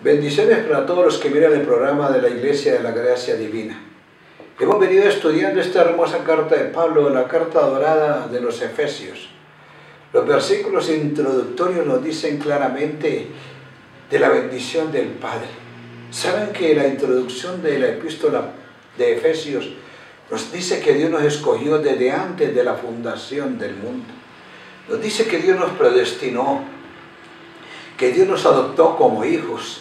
Bendiciones para todos los que miran el programa de la Iglesia de la Gracia Divina. Hemos venido estudiando esta hermosa carta de Pablo, la carta dorada de los Efesios. Los versículos introductorios nos dicen claramente de la bendición del Padre. ¿Saben que la introducción de la epístola de Efesios nos dice que Dios nos escogió desde antes de la fundación del mundo? Nos dice que Dios nos predestinó, que Dios nos adoptó como hijos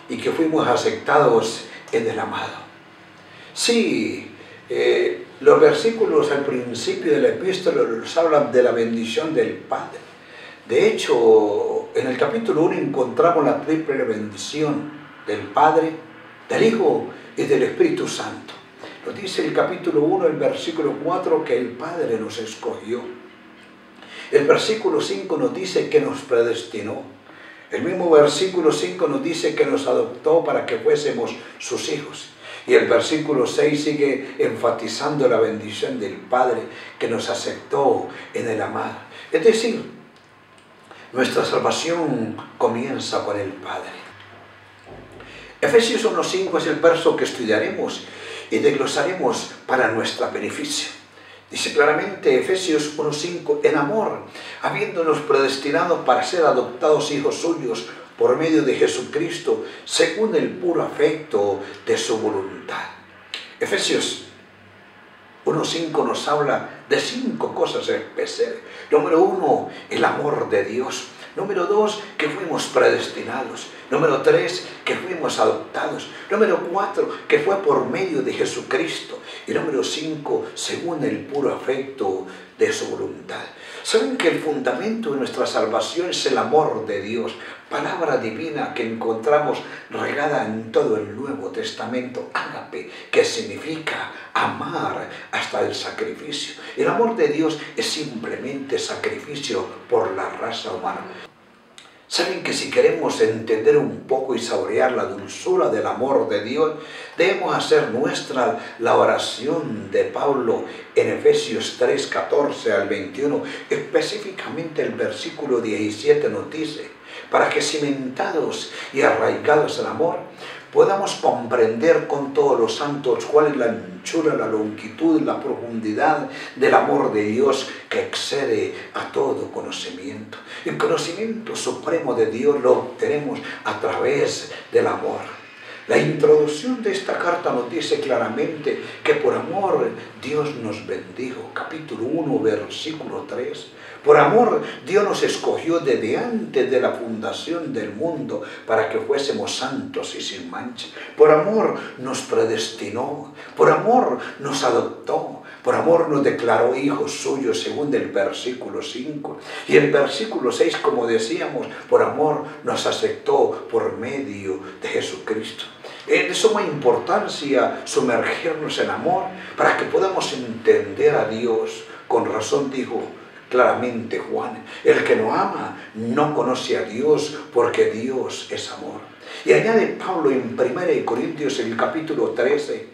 y que fuimos aceptados en el amado. Sí, los versículos al principio de la epístola nos hablan de la bendición del Padre. De hecho, en el capítulo 1 encontramos la triple bendición del Padre, del Hijo y del Espíritu Santo. Nos dice el capítulo 1, el versículo 4, que el Padre nos escogió. El versículo 5 nos dice que nos predestinó. El mismo versículo 5 nos dice que nos adoptó para que fuésemos sus hijos. Y el versículo 6 sigue enfatizando la bendición del Padre que nos aceptó en el amado. Es decir, nuestra salvación comienza con el Padre. Efesios 1:5 es el verso que estudiaremos y desglosaremos para nuestro beneficio. Dice claramente Efesios 1:5, en amor, habiéndonos predestinado para ser adoptados hijos suyos por medio de Jesucristo, según el puro afecto de su voluntad. Efesios 1:5 nos habla de 5 cosas especiales. Número 1, el amor de Dios. Número 2, que fuimos predestinados. Número 3, que fuimos adoptados. Número 4, que fue por medio de Jesucristo. Y número 5, según el puro afecto de su voluntad. ¿Saben que el fundamento de nuestra salvación es el amor de Dios? Palabra divina que encontramos regada en todo el Nuevo Testamento, ágape, que significa amar hasta el sacrificio. El amor de Dios es simplemente sacrificio por la raza humana. ¿Saben que si queremos entender un poco y saborear la dulzura del amor de Dios, debemos hacer nuestra la oración de Pablo en Efesios 3:14 al 21, específicamente el versículo 17 nos dice, para que cimentados y arraigados en amor, podamos comprender con todos los santos cuál es la anchura, la longitud, la profundidad del amor de Dios que excede a todo conocimiento. El conocimiento supremo de Dios lo obtenemos a través del amor. La introducción de esta carta nos dice claramente que por amor Dios nos bendijo. Capítulo 1, versículo 3. Por amor Dios nos escogió desde antes de la fundación del mundo para que fuésemos santos y sin mancha. Por amor nos predestinó. Por amor nos adoptó. Por amor nos declaró hijos suyos, según el versículo 5. Y el versículo 6, como decíamos, por amor nos aceptó por medio de Jesucristo. Es de suma importancia sumergirnos en amor para que podamos entender a Dios. Con razón dijo claramente Juan, el que no ama no conoce a Dios, porque Dios es amor. Y añade Pablo en 1 Corintios, en el capítulo 13,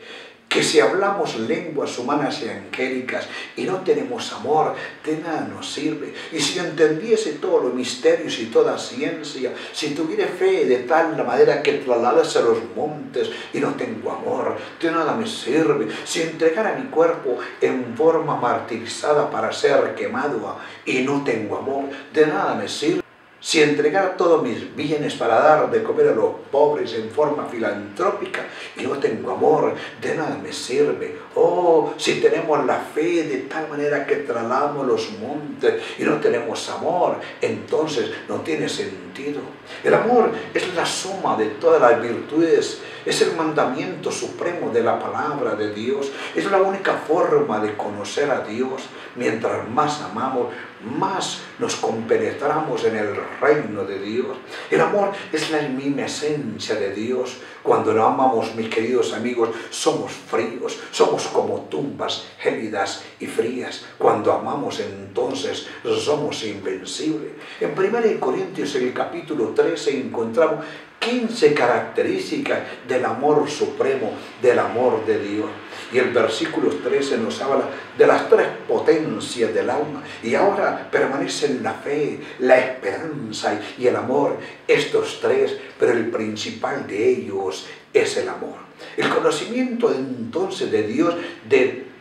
que si hablamos lenguas humanas y angélicas y no tenemos amor, de nada nos sirve. Y si entendiese todos los misterios y toda ciencia, si tuviera fe de tal manera que trasladase los montes y no tengo amor, de nada me sirve. Si entregara mi cuerpo en forma martirizada para ser quemado y no tengo amor, de nada me sirve. Si entregara todos mis bienes para dar de comer a los pobres en forma filantrópica y no tengo amor, de nada me sirve. Oh, si tenemos la fe de tal manera que trasladamos los montes y no tenemos amor, entonces no tiene sentido. El amor es la suma de todas las virtudes, es el mandamiento supremo de la palabra de Dios, es la única forma de conocer a Dios. Mientras más amamos, más nos compenetramos en el reino de Dios. El amor es la misma esencia de Dios. Cuando no amamos, mis queridos amigos, somos fríos, somos como tumbas gélidas y frías. Cuando amamos, entonces somos invencibles. En 1 Corintios, el capítulo 13 encontramos 15 características del amor supremo, del amor de Dios. Y el versículo 13 nos habla de las tres potencias del alma. Y ahora permanecen la fe, la esperanza y el amor. Estos tres, pero el principal de ellos es el amor. El conocimiento entonces de Dios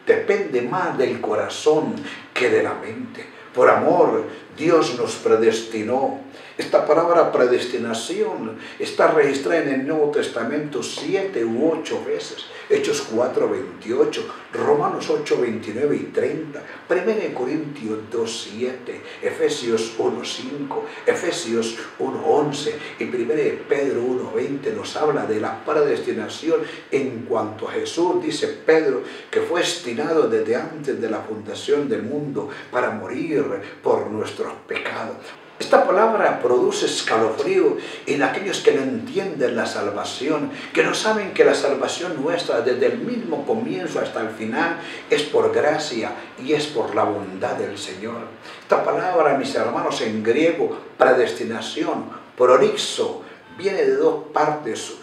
depende más del corazón que de la mente. Por amor, Dios nos predestinó. Esta palabra predestinación está registrada en el Nuevo Testamento 7 u 8 veces. Hechos 4, 28, Romanos 8, 29 y 30, 1 Corintios 2, 7, Efesios 1, 5, Efesios 1, 11 y 1 Pedro 1, 20 nos habla de la predestinación en cuanto a Jesús. Dice Pedro que fue destinado desde antes de la fundación del mundo para morir por nuestros pecados. Esta palabra produce escalofrío en aquellos que no entienden la salvación, que no saben que la salvación nuestra desde el mismo comienzo hasta el final es por gracia y es por la bondad del Señor. Esta palabra, mis hermanos, en griego, predestinación, prorixo, viene de dos partes.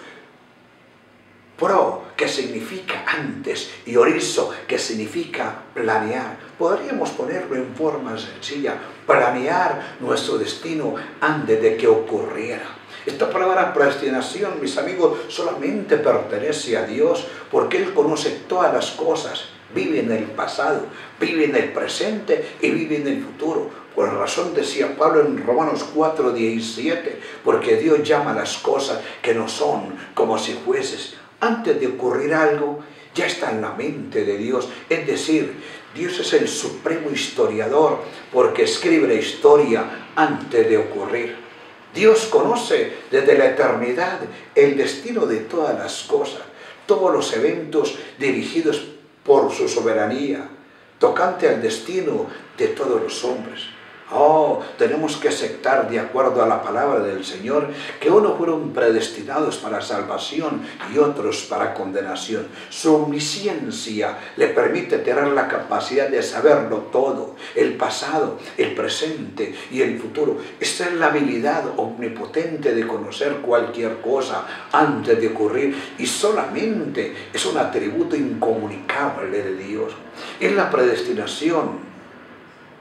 Pro, que significa antes, y orizo, que significa planear. Podríamos ponerlo en forma sencilla, planear nuestro destino antes de que ocurriera. Esta palabra predestinación, mis amigos, solamente pertenece a Dios, porque Él conoce todas las cosas, vive en el pasado, vive en el presente y vive en el futuro. Por razón decía Pablo en Romanos 4, 17, porque Dios llama las cosas que no son como si fueses. Antes de ocurrir algo, ya está en la mente de Dios. Es decir, Dios es el supremo historiador porque escribe la historia antes de ocurrir. Dios conoce desde la eternidad el destino de todas las cosas, todos los eventos dirigidos por su soberanía, tocante al destino de todos los hombres. Tenemos que aceptar de acuerdo a la palabra del Señor que unos fueron predestinados para salvación y otros para condenación. Su omnisciencia le permite tener la capacidad de saberlo todo, el pasado, el presente y el futuro. Esta es la habilidad omnipotente de conocer cualquier cosa antes de ocurrir y solamente es un atributo incomunicable de Dios. Es la predestinación.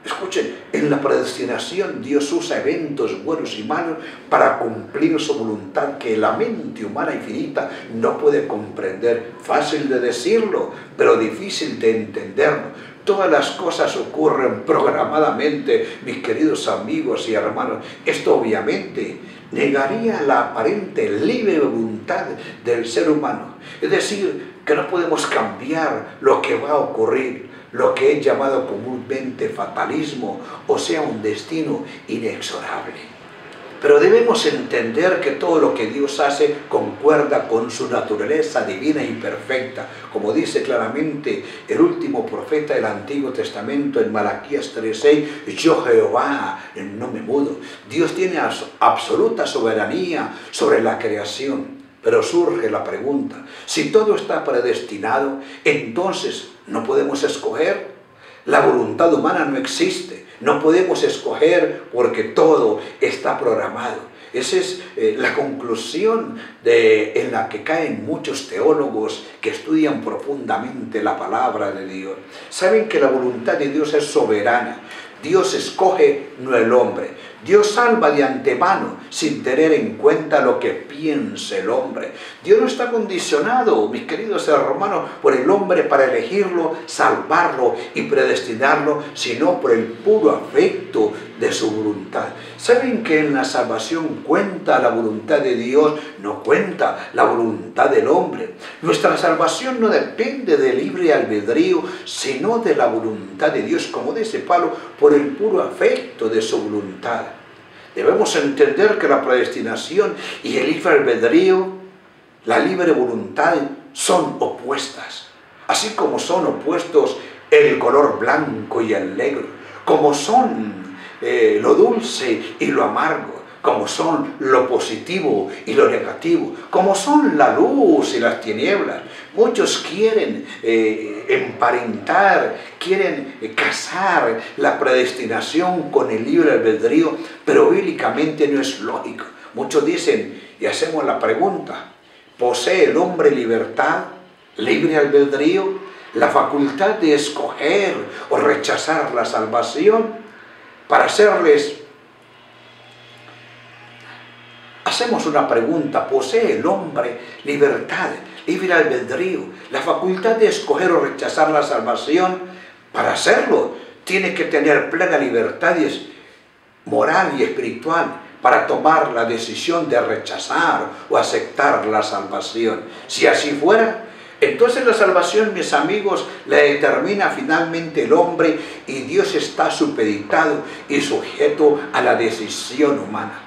Escuchen, en la predestinación Dios usa eventos buenos y malos para cumplir su voluntad que la mente humana infinita no puede comprender. Fácil de decirlo, pero difícil de entenderlo. Todas las cosas ocurren programadamente, mis queridos amigos y hermanos. Esto obviamente negaría la aparente libre voluntad del ser humano. Es decir, que no podemos cambiar lo que va a ocurrir, lo que es llamado comúnmente fatalismo, o sea, un destino inexorable. Pero debemos entender que todo lo que Dios hace concuerda con su naturaleza divina y perfecta, como dice claramente el último profeta del Antiguo Testamento en Malaquías 3:6, yo Jehová, no me mudo. Dios tiene absoluta soberanía sobre la creación. Pero surge la pregunta, si todo está predestinado, entonces ¿no podemos escoger? La voluntad humana no existe, no podemos escoger porque todo está programado. Esa es la conclusión en la que caen muchos teólogos que estudian profundamente la palabra de Dios. Saben que la voluntad de Dios es soberana. Dios escoge, no el hombre. Dios salva de antemano sin tener en cuenta lo que piense el hombre. Dios no está condicionado, mis queridos hermanos, por el hombre para elegirlo, salvarlo y predestinarlo, sino por el puro afecto de su voluntad. ¿Saben que en la salvación cuenta la voluntad de Dios? No cuenta la voluntad del hombre. Nuestra salvación no depende del libre albedrío, sino de la voluntad de Dios, como dice Pablo, por el puro afecto de su voluntad. Debemos entender que la predestinación y el libre albedrío, la libre voluntad, son opuestas. Así como son opuestos el color blanco y el negro, como son lo dulce y lo amargo. como son lo positivo y lo negativo, como son la luz y las tinieblas. Muchos quieren emparentar, quieren casar la predestinación con el libre albedrío, pero bíblicamente no es lógico. Muchos dicen, y hacemos la pregunta, ¿posee el hombre libertad, libre albedrío, la facultad de escoger o rechazar la salvación? Para hacemos una pregunta, ¿posee el hombre libertad, libre albedrío, la facultad de escoger o rechazar la salvación? Para hacerlo, tiene que tener plena libertad moral y espiritual para tomar la decisión de rechazar o aceptar la salvación. Si así fuera, entonces la salvación, mis amigos, la determina finalmente el hombre y Dios está supeditado y sujeto a la decisión humana.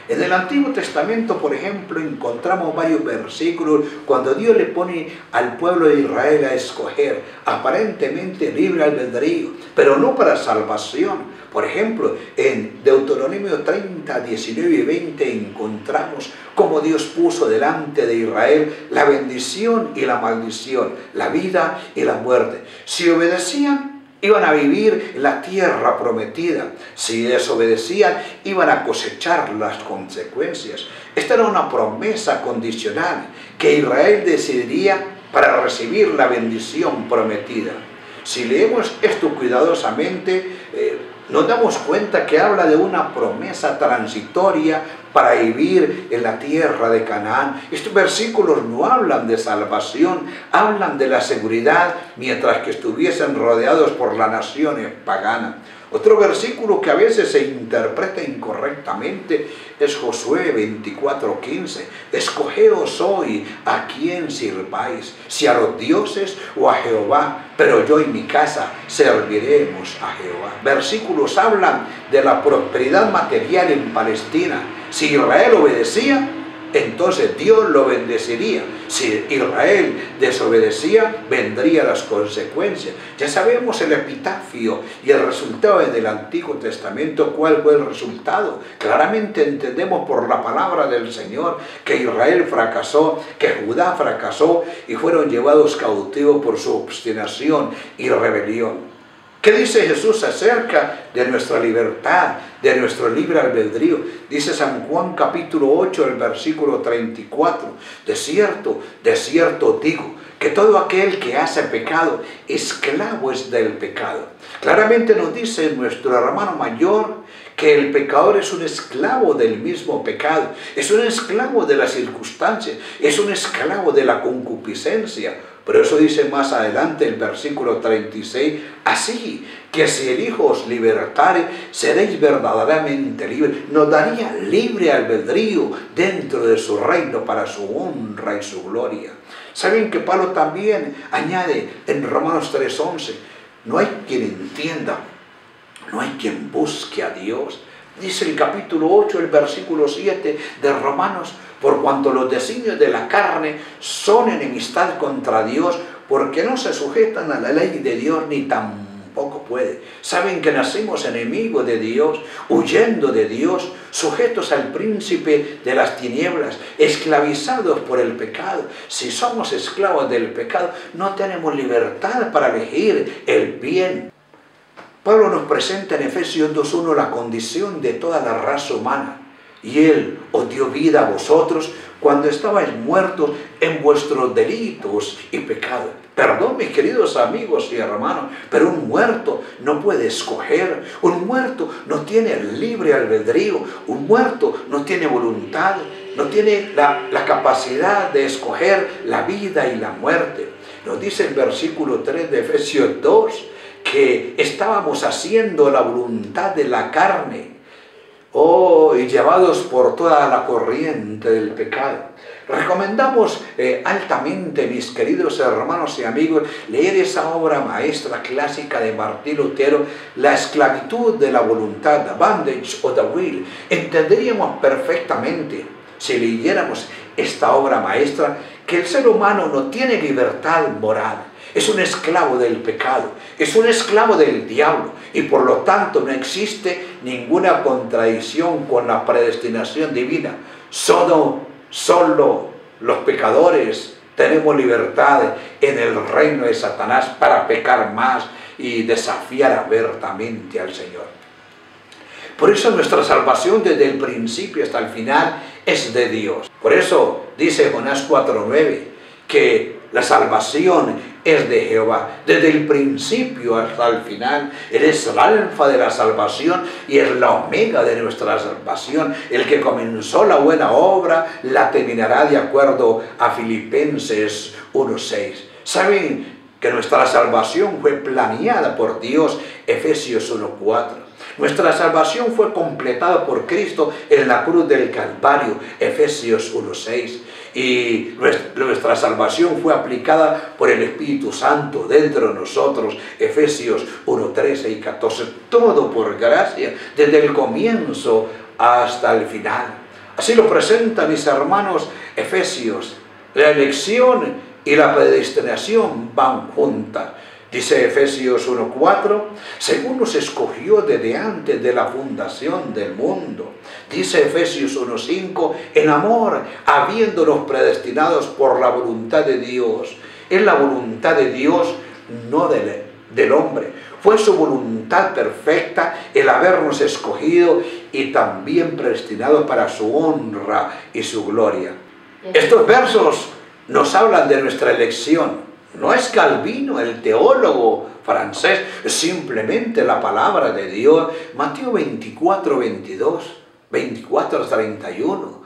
En el Antiguo Testamento, por ejemplo, encontramos varios versículos cuando Dios le pone al pueblo de Israel a escoger, aparentemente libre albedrío, pero no para salvación. Por ejemplo, en Deuteronomio 30, 19 y 20 encontramos cómo Dios puso delante de Israel la bendición y la maldición, la vida y la muerte. Si obedecían, iban a vivir en la tierra prometida. Si desobedecían, iban a cosechar las consecuencias. Esta era una promesa condicional que Israel decidiría para recibir la bendición prometida. Si leemos esto cuidadosamente, nos damos cuenta que habla de una promesa transitoria para vivir en la tierra de Canaán. Estos versículos no hablan de salvación, hablan de la seguridad mientras que estuviesen rodeados por las naciones paganas. Otro versículo que a veces se interpreta incorrectamente es Josué 24:15. Escogeos hoy a quién sirváis, si a los dioses o a Jehová, pero yo y mi casa serviremos a Jehová. Versículos hablan de la prosperidad material en Palestina. Si Israel obedecía, entonces Dios lo bendeciría. Si Israel desobedecía, vendrían las consecuencias. Ya sabemos el epitafio y el resultado en el Antiguo Testamento. ¿Cuál fue el resultado? Claramente entendemos por la palabra del Señor que Israel fracasó, que Judá fracasó y fueron llevados cautivos por su obstinación y rebelión. ¿Qué dice Jesús acerca de nuestra libertad, de nuestro libre albedrío? Dice San Juan capítulo 8, el versículo 34. De cierto digo, que todo aquel que hace pecado, esclavo es del pecado. Claramente nos dice nuestro hermano mayor que el pecador es un esclavo del mismo pecado, es un esclavo de las circunstancias, es un esclavo de la concupiscencia. Por eso dice más adelante el versículo 36, así que si el Hijo os libertare, seréis verdaderamente libres. Nos daría libre albedrío dentro de su reino para su honra y su gloria. ¿Saben que Pablo también añade en Romanos 3:11? No hay quien entienda, no hay quien busque a Dios. Dice el capítulo 8, el versículo 7 de Romanos, por cuanto los designios de la carne son enemistad contra Dios, porque no se sujetan a la ley de Dios ni tampoco puede. Saben que nacimos enemigos de Dios, huyendo de Dios, sujetos al príncipe de las tinieblas, esclavizados por el pecado. Si somos esclavos del pecado, no tenemos libertad para elegir el bien. Pablo nos presenta en Efesios 2:1 la condición de toda la raza humana. Y Él os dio vida a vosotros cuando estabais muertos en vuestros delitos y pecados. Perdón, mis queridos amigos y hermanos, pero un muerto no puede escoger, un muerto no tiene libre albedrío, un muerto no tiene voluntad, no tiene la capacidad de escoger la vida y la muerte. Nos dice el versículo 3 de Efesios 2 que estábamos haciendo la voluntad de la carne. Y llevados por toda la corriente del pecado. Recomendamos altamente, mis queridos hermanos y amigos, leer esa obra maestra clásica de Martín Lutero, La esclavitud de la voluntad, The Bondage of the Will. Entenderíamos perfectamente, si leyéramos esta obra maestra, que el ser humano no tiene libertad moral. Es un esclavo del pecado, es un esclavo del diablo y por lo tanto no existe ninguna contradicción con la predestinación divina. Solo los pecadores tenemos libertad en el reino de Satanás para pecar más y desafiar abiertamente al Señor. Por eso nuestra salvación desde el principio hasta el final es de Dios. Por eso dice Jonás 4:9 que la salvación es de Jehová. Desde el principio hasta el final, Él es el alfa de la salvación y es la omega de nuestra salvación. El que comenzó la buena obra la terminará, de acuerdo a Filipenses 1:6. ¿Saben que nuestra salvación fue planeada por Dios? Efesios 1:4. Nuestra salvación fue completada por Cristo en la cruz del Calvario, Efesios 1:6. Y nuestra salvación fue aplicada por el Espíritu Santo dentro de nosotros, Efesios 1:13 y 14. Todo por gracia, desde el comienzo hasta el final. Así lo presenta, mis hermanos, Efesios. La elección y la predestinación van juntas. Dice Efesios 1:4, según nos escogió desde antes de la fundación del mundo. Dice Efesios 1:5, en amor, habiéndonos predestinados por la voluntad de Dios. Es la voluntad de Dios, no del hombre. Fue su voluntad perfecta el habernos escogido y también predestinados para su honra y su gloria. Estos versos nos hablan de nuestra elección. No es Calvino, el teólogo francés, es simplemente la palabra de Dios. Mateo 24:22, 24:31.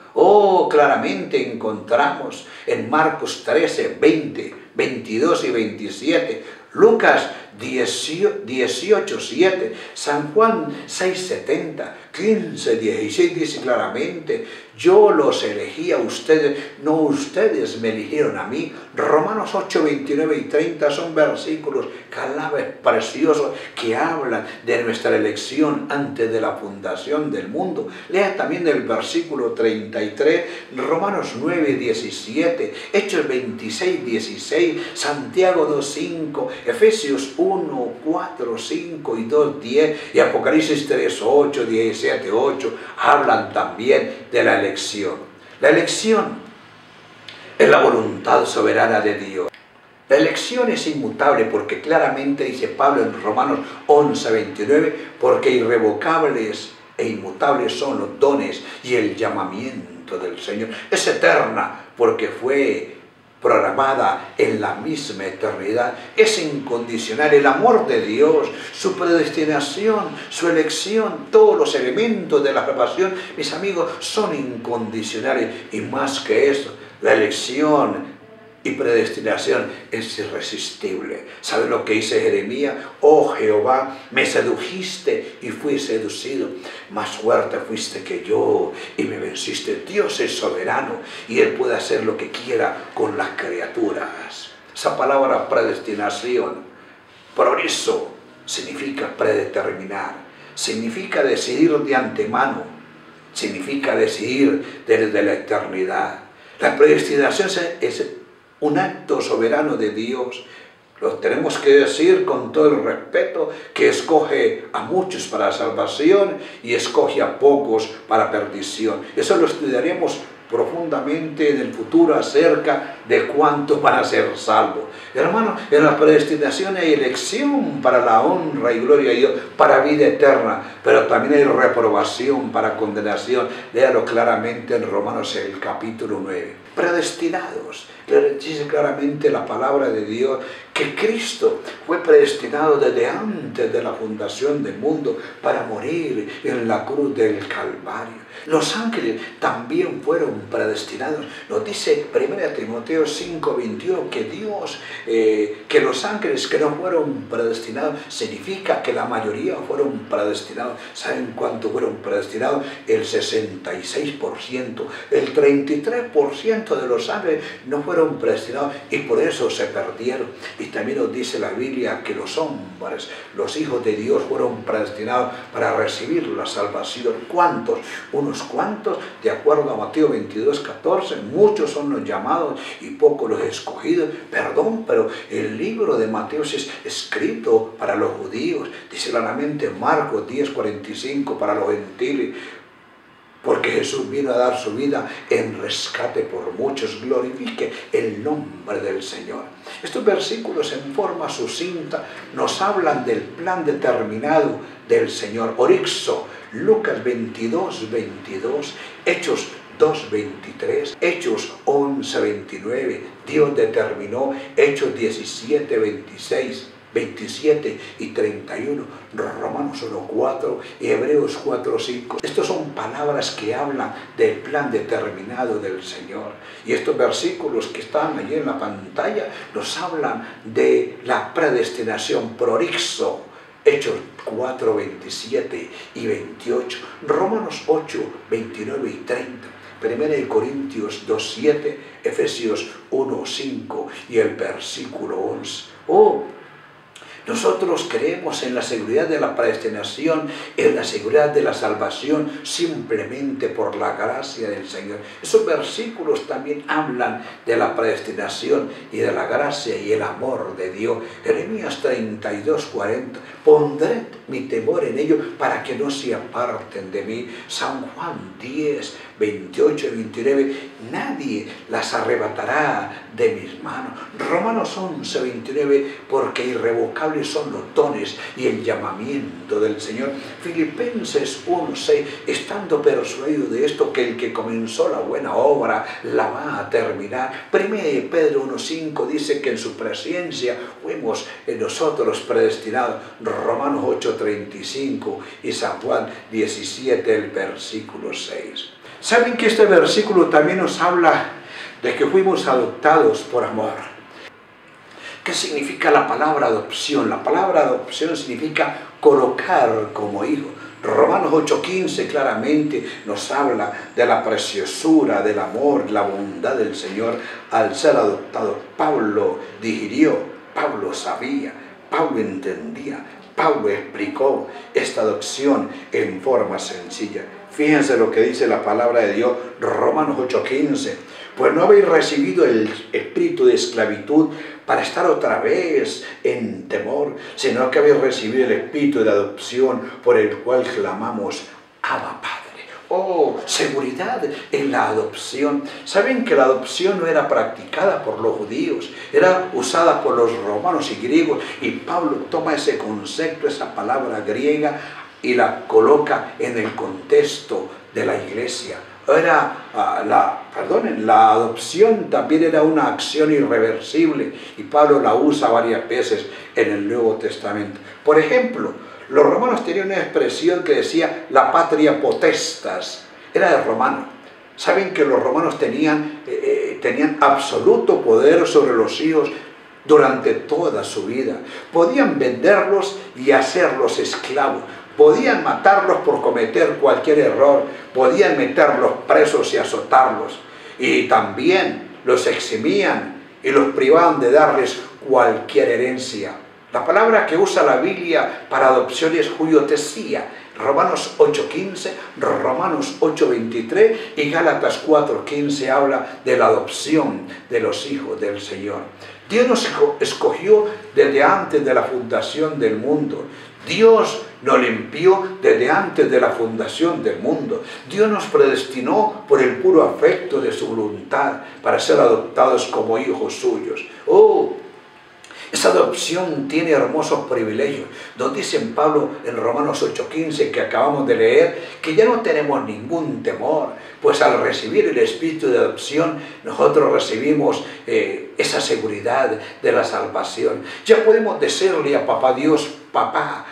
Claramente encontramos en Marcos 13:20, 22 y 27. Lucas 18:7, San Juan 6:70, 15:16 dice claramente, yo los elegí a ustedes, no ustedes me eligieron a mí. Romanos 8:29 y 30 son versículos claves preciosos que hablan de nuestra elección antes de la fundación del mundo. Lea también el versículo 33, Romanos 9:17, Hechos 26:16, Santiago 2:5, Efesios 1:4, 5 y 2:10 y Apocalipsis 3:8, 17:8 hablan también de la elección. La elección es la voluntad soberana de Dios. La elección es inmutable porque claramente dice Pablo en Romanos 11:29, porque irrevocables e inmutables son los dones y el llamamiento del Señor. Es eterna porque fue programada en la misma eternidad. Es incondicional el amor de Dios, su predestinación, su elección, todos los elementos de la salvación, mis amigos, son incondicionales. Y más que eso, la elección y predestinación es irresistible. ¿Sabe lo que dice Jeremías? Oh Jehová, me sedujiste y fui seducido. Más fuerte fuiste que yo y me venciste. Dios es soberano y Él puede hacer lo que quiera con las criaturas. Esa palabra predestinación, por eso significa predeterminar. Significa decidir de antemano. Significa decidir desde la eternidad. La predestinación es un acto soberano de Dios. Lo tenemos que decir con todo el respeto, que escoge a muchos para salvación y escoge a pocos para perdición. Eso lo estudiaremos profundamente en el futuro acerca de cuántos van a ser salvos. Hermano, en la predestinación hay elección para la honra y gloria de Dios, para vida eterna, pero también hay reprobación para condenación. Léalo claramente en Romanos el capítulo 9. Predestinados, dice claramente la palabra de Dios que Cristo fue predestinado desde antes de la fundación del mundo para morir en la cruz del Calvario. Los ángeles también fueron predestinados. Nos dice 1 Timoteo 5:21 que Dios, que los ángeles que no fueron predestinados, significa que la mayoría fueron predestinados. ¿Saben cuánto fueron predestinados? El 66%. El 33% nacimiento de los ángeles no fueron predestinados y por eso se perdieron. Y también nos dice la Biblia que los hombres, los hijos de Dios, fueron predestinados para recibir la salvación. ¿Cuántos? Unos cuantos, de acuerdo a Mateo 22:14, muchos son los llamados y pocos los escogidos. Perdón, pero el libro de Mateo es escrito para los judíos, dice claramente Marcos 10:45 para los gentiles, porque Jesús vino a dar su vida en rescate por muchos. Glorifique el nombre del Señor. Estos versículos en forma sucinta nos hablan del plan determinado del Señor. Orixo, Lucas 22:22, Hechos 2:23, Hechos 11:29, Dios determinó, Hechos 17:26, 27 y 31, Romanos 1:4 y Hebreos 4:5. Estos son palabras que hablan del plan determinado del Señor. Y estos versículos que están allí en la pantalla nos hablan de la predestinación prorixo. Hechos 4:27 y 28, Romanos 8:29 y 30. 1 Corintios 2:7, Efesios 1:5 y el versículo 11. Nosotros creemos en la seguridad de la predestinación, en la seguridad de la salvación, simplemente por la gracia del Señor. Esos versículos también hablan de la predestinación y de la gracia y el amor de Dios. Jeremías 32:40, pondré mi temor en ellos para que no se aparten de mí. San Juan 10:28 y 29, nadie las arrebatará de mis manos. Romanos 11:29, porque irrevocables son los dones y el llamamiento del Señor. Filipenses 1:6, estando persuadido de esto, que el que comenzó la buena obra la va a terminar. 1 Pedro 1:5 dice que en su presencia fuimos nosotros predestinados. Romanos 8:35 y San Juan 17, el versículo 6. ¿Saben que este versículo también nos habla de que fuimos adoptados por amor? ¿Qué significa la palabra adopción? La palabra adopción significa colocar como hijo. Romanos 8:15 claramente nos habla de la preciosura, del amor, la bondad del Señor al ser adoptado. Pablo digirió, Pablo sabía, Pablo entendía, Pablo explicó esta adopción en forma sencilla. Fíjense lo que dice la palabra de Dios, Romanos 8:15. Pues no habéis recibido el espíritu de esclavitud para estar otra vez en temor, sino que habéis recibido el espíritu de adopción por el cual clamamos, Abba Padre. Seguridad en la adopción. ¿Saben que la adopción no era practicada por los judíos? Era usada por los romanos y griegos. Y Pablo toma ese concepto, esa palabra griega, y la coloca en el contexto de la iglesia. La adopción también era una acción irreversible y Pablo la usa varias veces en el Nuevo Testamento. Por ejemplo, los romanos tenían una expresión que decía la patria potestas, era de romano. Saben que los romanos tenían absoluto poder sobre los hijos durante toda su vida. Podían venderlos y hacerlos esclavos. Podían matarlos por cometer cualquier error, podían meterlos presos y azotarlos. Y también los eximían y los privaban de darles cualquier herencia. La palabra que usa la Biblia para adopción es huiotesía. Romanos 8:15, Romanos 8:23 y Gálatas 4:15 habla de la adopción de los hijos del Señor. Dios nos escogió desde antes de la fundación del mundo. Dios nos limpió desde antes de la fundación del mundo. Dios nos predestinó por el puro afecto de su voluntad para ser adoptados como hijos suyos. Esa adopción tiene hermosos privilegios. Nos dice Pablo en Romanos 8:15 que acabamos de leer que ya no tenemos ningún temor, pues al recibir el espíritu de adopción nosotros recibimos esa seguridad de la salvación. Ya podemos decirle a papá Dios, papá,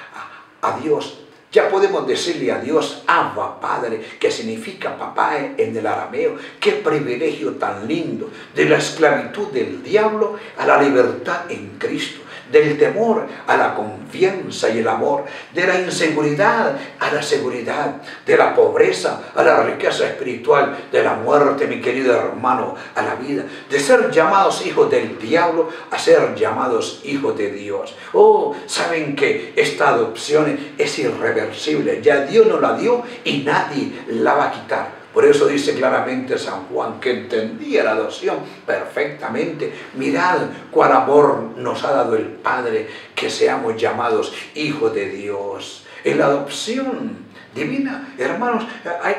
a Dios. Ya podemos decirle a Dios, Abba Padre, que significa papá en el arameo. Qué privilegio tan lindo, de la esclavitud del diablo a la libertad en Cristo, del temor a la confianza y el amor, de la inseguridad a la seguridad, de la pobreza a la riqueza espiritual, de la muerte, mi querido hermano, a la vida, de ser llamados hijos del diablo a ser llamados hijos de Dios. Oh, saben que esta adopción es irreversible, ya Dios nos la dio y nadie la va a quitar. Por eso dice claramente San Juan, que entendía la adopción perfectamente. Mirad cuál amor nos ha dado el Padre, que seamos llamados hijos de Dios. En la adopción divina, hermanos,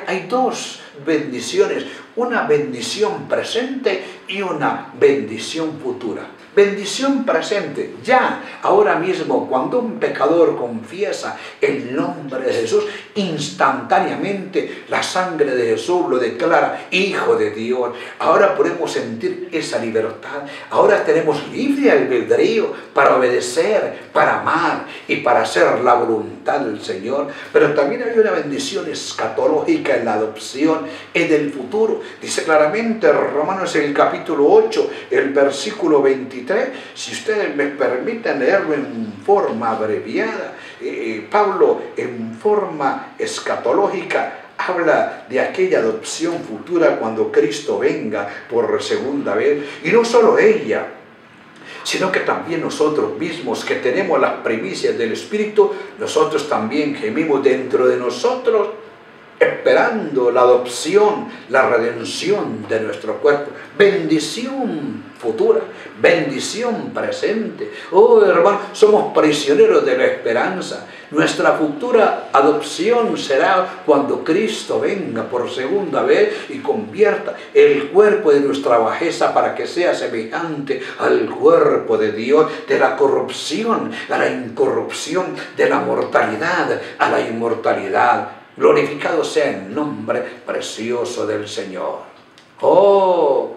hay dos bendiciones, una bendición presente y una bendición futura. Bendición presente, ya, ahora mismo, cuando un pecador confiesa el nombre de Jesús, instantáneamente la sangre de Jesús lo declara Hijo de Dios. Ahora podemos sentir esa libertad, ahora tenemos libre albedrío para obedecer, para amar y para hacer la voluntad del Señor. Pero también hay una bendición escatológica en la adopción, en el futuro. Dice claramente Romanos en el capítulo 8, el versículo 23, si ustedes me permiten leerlo en forma abreviada, Pablo en forma escatológica habla de aquella adopción futura cuando Cristo venga por segunda vez. Y no solo ella, sino que también nosotros mismos que tenemos las primicias del Espíritu, nosotros también gemimos dentro de nosotros, esperando la adopción, la redención de nuestro cuerpo. Bendición futura, bendición presente. Oh, hermano, somos prisioneros de la esperanza. Nuestra futura adopción será cuando Cristo venga por segunda vez y convierta el cuerpo de nuestra bajeza para que sea semejante al cuerpo de Dios, de la corrupción a la incorrupción, de la mortalidad a la inmortalidad. Glorificado sea el nombre precioso del Señor. Oh,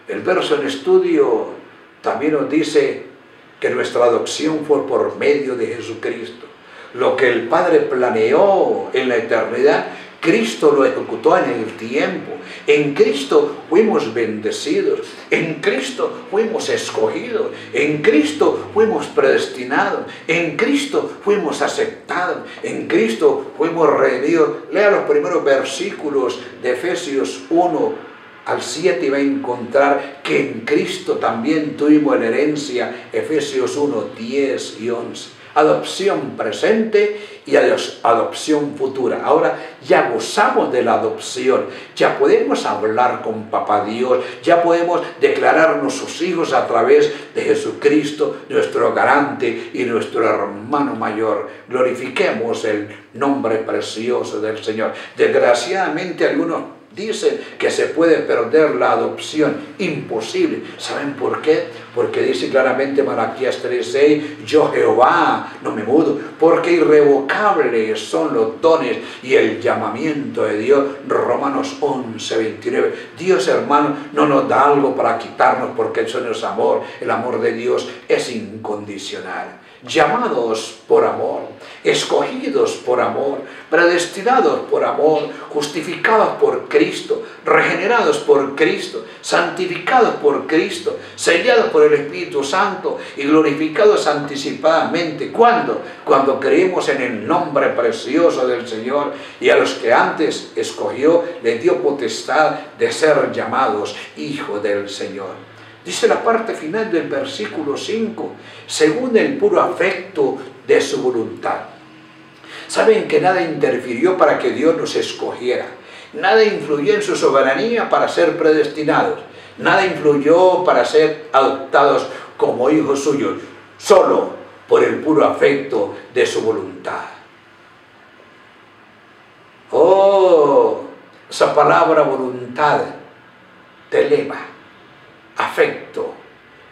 el verso en estudio también nos dice que nuestra adopción fue por medio de Jesucristo. Lo que el Padre planeó en la eternidad, Cristo lo ejecutó en el tiempo. En Cristo fuimos bendecidos, en Cristo fuimos escogidos, en Cristo fuimos predestinados, en Cristo fuimos aceptados, en Cristo fuimos redimidos. Lea los primeros versículos de Efesios 1 al 7 y va a encontrar que en Cristo también tuvimos la herencia. Efesios 1, 10 y 11. Adopción presente y adopción futura. Ahora ya gozamos de la adopción, ya podemos hablar con Papá Dios, ya podemos declararnos sus hijos a través de Jesucristo, nuestro garante y nuestro hermano mayor. Glorifiquemos el nombre precioso del Señor. Desgraciadamente algunos dicen que se puede perder la adopción. Imposible. ¿Saben por qué? Porque dice claramente Malaquías 3:6, yo Jehová no me mudo, porque irrevocables son los dones y el llamamiento de Dios. Romanos 11:29. Dios, hermano, no nos da algo para quitarnos, porque eso no es amor. El amor de Dios es incondicional. Llamados por amor, escogidos por amor, predestinados por amor, justificados por Cristo, regenerados por Cristo, santificados por Cristo, sellados por el Espíritu Santo y glorificados anticipadamente. ¿Cuándo? Cuando creemos en el nombre precioso del Señor, y a los que antes escogió les dio potestad de ser llamados hijos del Señor. Dice la parte final del versículo 5, según el puro afecto de su voluntad. Saben que nada interfirió para que Dios nos escogiera. Nada influyó en su soberanía para ser predestinados. Nada influyó para ser adoptados como hijos suyos. Solo por el puro afecto de su voluntad. Oh, esa palabra voluntad te eleva. Afecto.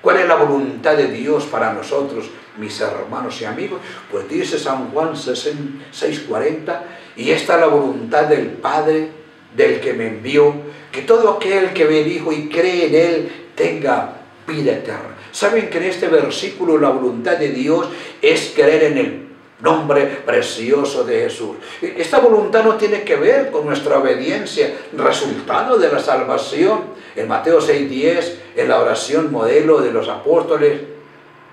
¿Cuál es la voluntad de Dios para nosotros, mis hermanos y amigos? Pues dice San Juan 6:40, y esta es la voluntad del Padre, del que me envió, que todo aquel que ve al Hijo y cree en Él tenga vida eterna. ¿Saben que en este versículo la voluntad de Dios es creer en el nombre precioso de Jesús? Esta voluntad no tiene que ver con nuestra obediencia, resultado de la salvación. En Mateo 6:10, en la oración modelo de los apóstoles,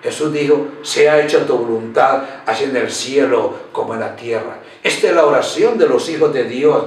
Jesús dijo, sea hecha tu voluntad, así en el cielo como en la tierra. Esta es la oración de los hijos de Dios,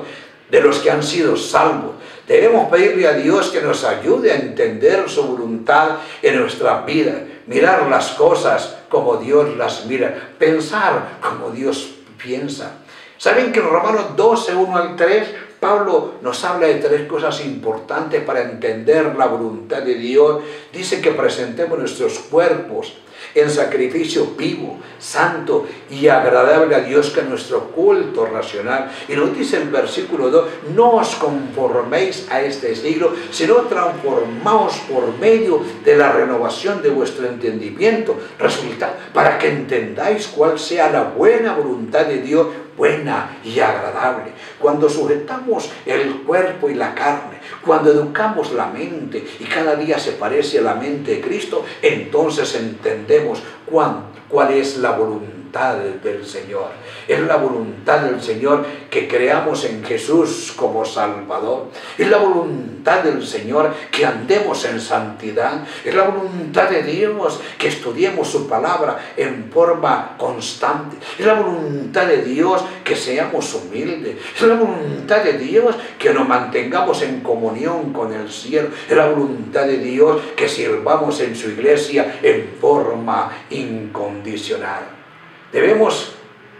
de los que han sido salvos. Debemos pedirle a Dios que nos ayude a entender su voluntad en nuestra vida, mirar las cosas como Dios las mira, pensar como Dios piensa. ¿Saben que en Romanos 12, 1 al 3, Pablo nos habla de 3 cosas importantes para entender la voluntad de Dios? Dice que presentemos nuestros cuerpos en sacrificio vivo, santo y agradable a Dios, que es nuestro culto racional. Y nos dice el versículo 2, no os conforméis a este siglo, sino transformaos por medio de la renovación de vuestro entendimiento. Resulta, para que entendáis cuál sea la buena voluntad de Dios, buena y agradable. Cuando sujetamos el cuerpo y la carne, cuando educamos la mente y cada día se parece a la mente de Cristo, entonces entendemos cuál es la voluntad del Señor. Es la voluntad del Señor que creamos en Jesús como Salvador. Es la voluntad del Señor que andemos en santidad. Es la voluntad de Dios que estudiemos su palabra en forma constante. Es la voluntad de Dios que seamos humildes. Es la voluntad de Dios que nos mantengamos en comunión con el cielo. Es la voluntad de Dios que sirvamos en su iglesia en forma incondicional. Debemos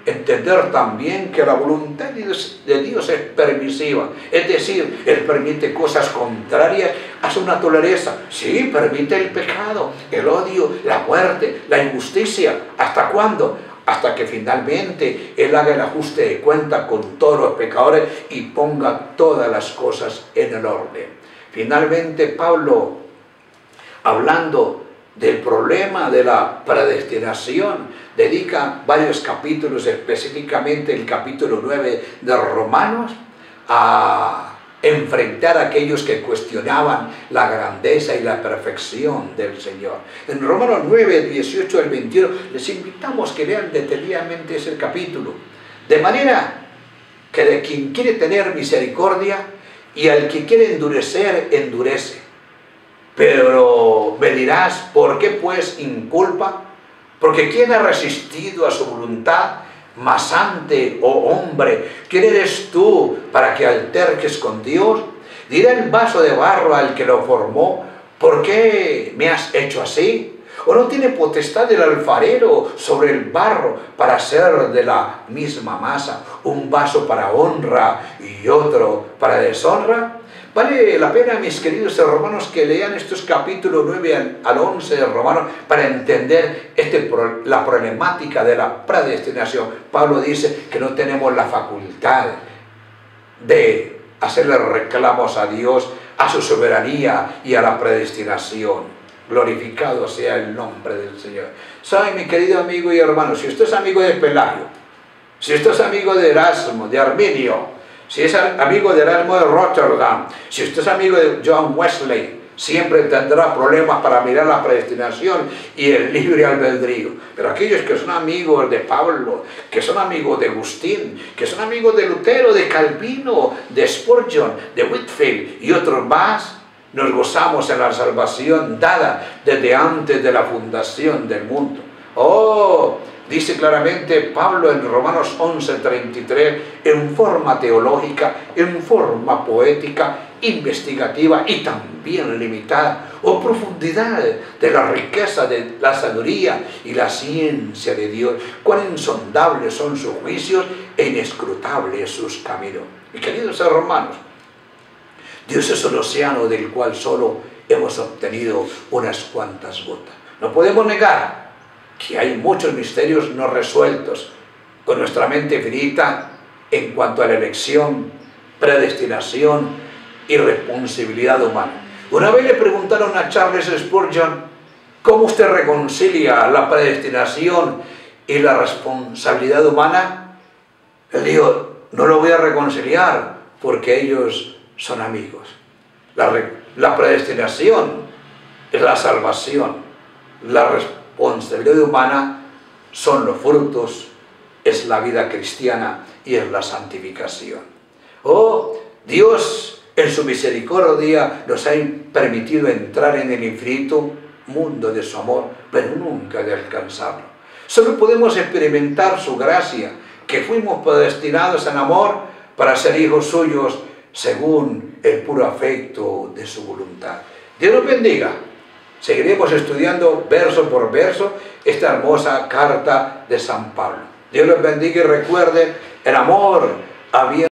entender también que la voluntad de Dios es permisiva, es decir, Él permite cosas contrarias a su naturaleza. Sí, permite el pecado, el odio, la muerte, la injusticia. ¿Hasta cuándo? Hasta que finalmente Él haga el ajuste de cuenta con todos los pecadores y ponga todas las cosas en el orden. Finalmente, Pablo, hablando del problema de la predestinación, dedica varios capítulos, específicamente el capítulo 9 de Romanos, a enfrentar a aquellos que cuestionaban la grandeza y la perfección del Señor. En Romanos 9, 18 al 21, les invitamos que lean detenidamente ese capítulo, de manera que de quien quiere tener misericordia y al que quiere endurecer, endurece. Pero me dirás, ¿por qué pues inculpa? Porque ¿quién ha resistido a su voluntad? Masante o hombre, ¿quién eres tú para que alterques con Dios? Dirá el vaso de barro al que lo formó, ¿por qué me has hecho así? ¿O no tiene potestad el alfarero sobre el barro para hacer de la misma masa un vaso para honra y otro para deshonra? Vale la pena, mis queridos hermanos, que lean estos capítulos 9 al 11 de Romanos para entender la problemática de la predestinación. Pablo dice que no tenemos la facultad de hacerle reclamos a Dios, a su soberanía y a la predestinación. Glorificado sea el nombre del Señor. ¿Sabe, mi querido amigo y hermano? Si usted es amigo de Pelayo, si usted es amigo de Erasmo, de Arminio, si es amigo de Erasmo de Rotterdam, si usted es amigo de John Wesley, siempre tendrá problemas para mirar la predestinación y el libre albedrío. Pero aquellos que son amigos de Pablo, que son amigos de Agustín, que son amigos de Lutero, de Calvino, de Spurgeon, de Whitefield y otros más, nos gozamos en la salvación dada desde antes de la fundación del mundo. ¡Oh! Dice claramente Pablo en Romanos 11:33, en forma teológica, en forma poética, investigativa y también limitada, o profundidad de la riqueza de la sabiduría y la ciencia de Dios, cuán insondables son sus juicios e inescrutables sus caminos. Mis queridos hermanos, Dios es un océano del cual solo hemos obtenido unas cuantas gotas. No podemos negar que hay muchos misterios no resueltos con nuestra mente finita en cuanto a la elección, predestinación y responsabilidad humana. Una vez le preguntaron a Charles Spurgeon, ¿cómo usted reconcilia la predestinación y la responsabilidad humana? Él dijo, no lo voy a reconciliar porque ellos son amigos. La predestinación es la salvación, la responsabilidad humana son los frutos, es la vida cristiana y es la santificación. Oh, Dios en su misericordia nos ha permitido entrar en el infinito mundo de su amor, pero nunca de alcanzarlo. Solo podemos experimentar su gracia, que fuimos predestinados en amor para ser hijos suyos según el puro afecto de su voluntad. Dios los bendiga. Seguiremos estudiando verso por verso esta hermosa carta de San Pablo. Dios los bendiga y recuerden, el amor había